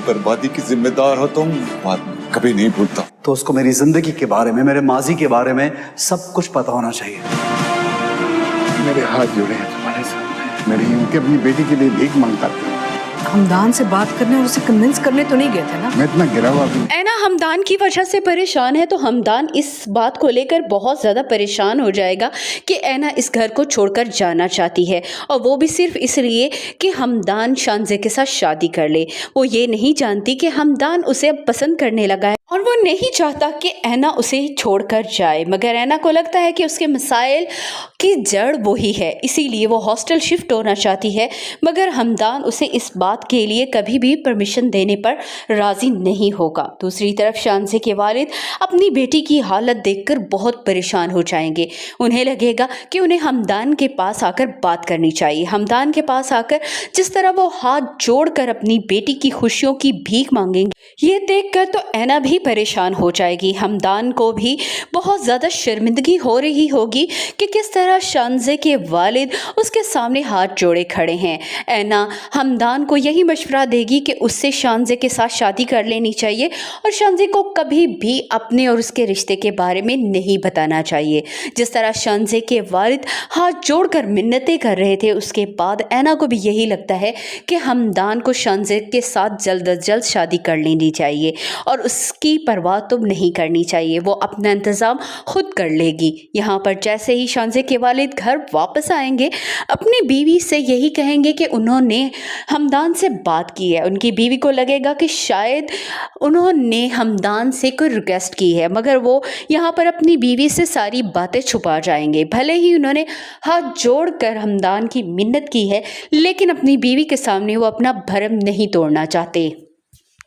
बर्बादी की जिम्मेदार हो तुम, बात कभी नहीं भूलता। तो उसको मेरी जिंदगी के बारे में, मेरे माजी के बारे में सब कुछ पता होना चाहिए। मेरे हाथ जोड़े हैं तुम्हारे सामने, मेरी उनके अपनी बेटी के लिए भीख मांगता था। हमदान से बात करने और उसे कन्विंस करने तो नहीं गए थे ना? मैं इतना गिरा हुआ भी। ऐना हमदान की वजह से परेशान है, तो हमदान इस बात को लेकर बहुत ज़्यादा परेशान हो जाएगा कि ऐना इस घर को छोड़कर जाना चाहती है, और वो भी सिर्फ इसलिए कि हमदान शानज़े के साथ शादी कर ले। वो ये नहीं जानती कि हमदान उसे अब पसंद करने लगा है और वो नहीं चाहता कि ऐना उसे छोड़कर जाए, मगर ऐना को लगता है कि उसके मसाइल की जड़ वही है, इसीलिए वो हॉस्टल शिफ्ट होना चाहती है। मगर हमदान उसे इस बात के लिए कभी भी परमिशन देने पर राजी नहीं होगा। दूसरी तरफ शानज़े के वालिद अपनी बेटी की हालत देखकर बहुत परेशान हो जाएंगे। उन्हें लगेगा कि उन्हें हमदान के पास आकर बात करनी चाहिए। हमदान के पास आकर जिस तरह वो हाथ जोड़कर अपनी बेटी की खुशियों की भीख मांगेंगे, ये देखकर तो ऐना भी परेशान हो जाएगी। हमदान को भी बहुत ज़्यादा शर्मिंदगी हो रही होगी कि किस तरह शानज़े के वालिद उसके सामने हाथ जोड़े खड़े हैं। ऐना हमदान को यही मशवरा देगी कि उससे शानज़े के साथ शादी कर लेनी चाहिए और शानज़े को कभी भी अपने और उसके रिश्ते के बारे में नहीं बताना चाहिए। जिस तरह शानज़े के वालिद हाथ जोड़कर मिन्नतें कर रहे थे, उसके बाद ऐना को भी यही लगता है कि हमदान को शानज़े के साथ जल्द अज जल्द शादी कर लेनी चाहिए और उसकी परवाह तो नहीं करनी चाहिए, वो अपना इंतज़ाम खुद कर लेगी। यहाँ पर जैसे ही शानज़े के वालिद घर वापस आएंगे, अपनी बीवी से यही कहेंगे कि उन्होंने हमदान से बात की है। उनकी बीवी को लगेगा कि शायद उन्होंने हमदान से कोई रिक्वेस्ट की है, मगर वो यहाँ पर अपनी बीवी से सारी बातें छुपा जाएंगे। भले ही उन्होंने हाथ जोड़कर हमदान की मिन्नत की है, लेकिन अपनी बीवी के सामने वो अपना भरम नहीं तोड़ना चाहते।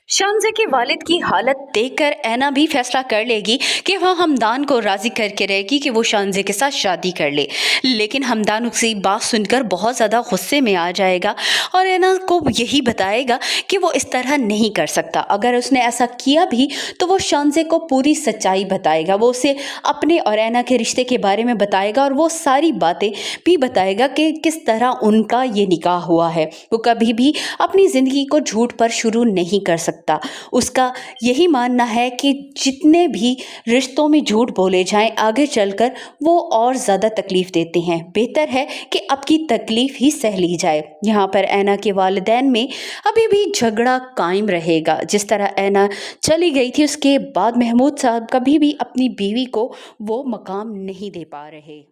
शानज़े के वालिद की हालत देखकर ऐना भी फैसला कर लेगी कि वह हमदान को राज़ी करके रहेगी कि वो शानज़े के साथ शादी कर ले। लेकिन हमदान उसकी बात सुनकर बहुत ज़्यादा गुस्से में आ जाएगा और ऐना को यही बताएगा कि वो इस तरह नहीं कर सकता। अगर उसने ऐसा किया भी तो वो शानज़े को पूरी सच्चाई बताएगा, वो उसे अपने और ऐना के रिश्ते के बारे में बताएगा और वो सारी बातें भी बताएगा कि किस तरह उनका ये निकाह हुआ है। वो कभी भी अपनी ज़िंदगी को झूठ पर शुरू नहीं कर सकता। उसका यही मानना है कि जितने भी रिश्तों में झूठ बोले जाएं, आगे चलकर वो और ज़्यादा तकलीफ़ देते हैं। बेहतर है कि अब की तकलीफ़ ही सह ली जाए। यहाँ पर ऐना के वालिदैन में अभी भी झगड़ा कायम रहेगा। जिस तरह ऐना चली गई थी, उसके बाद महमूद साहब कभी भी अपनी बीवी को वो मकाम नहीं दे पा रहे।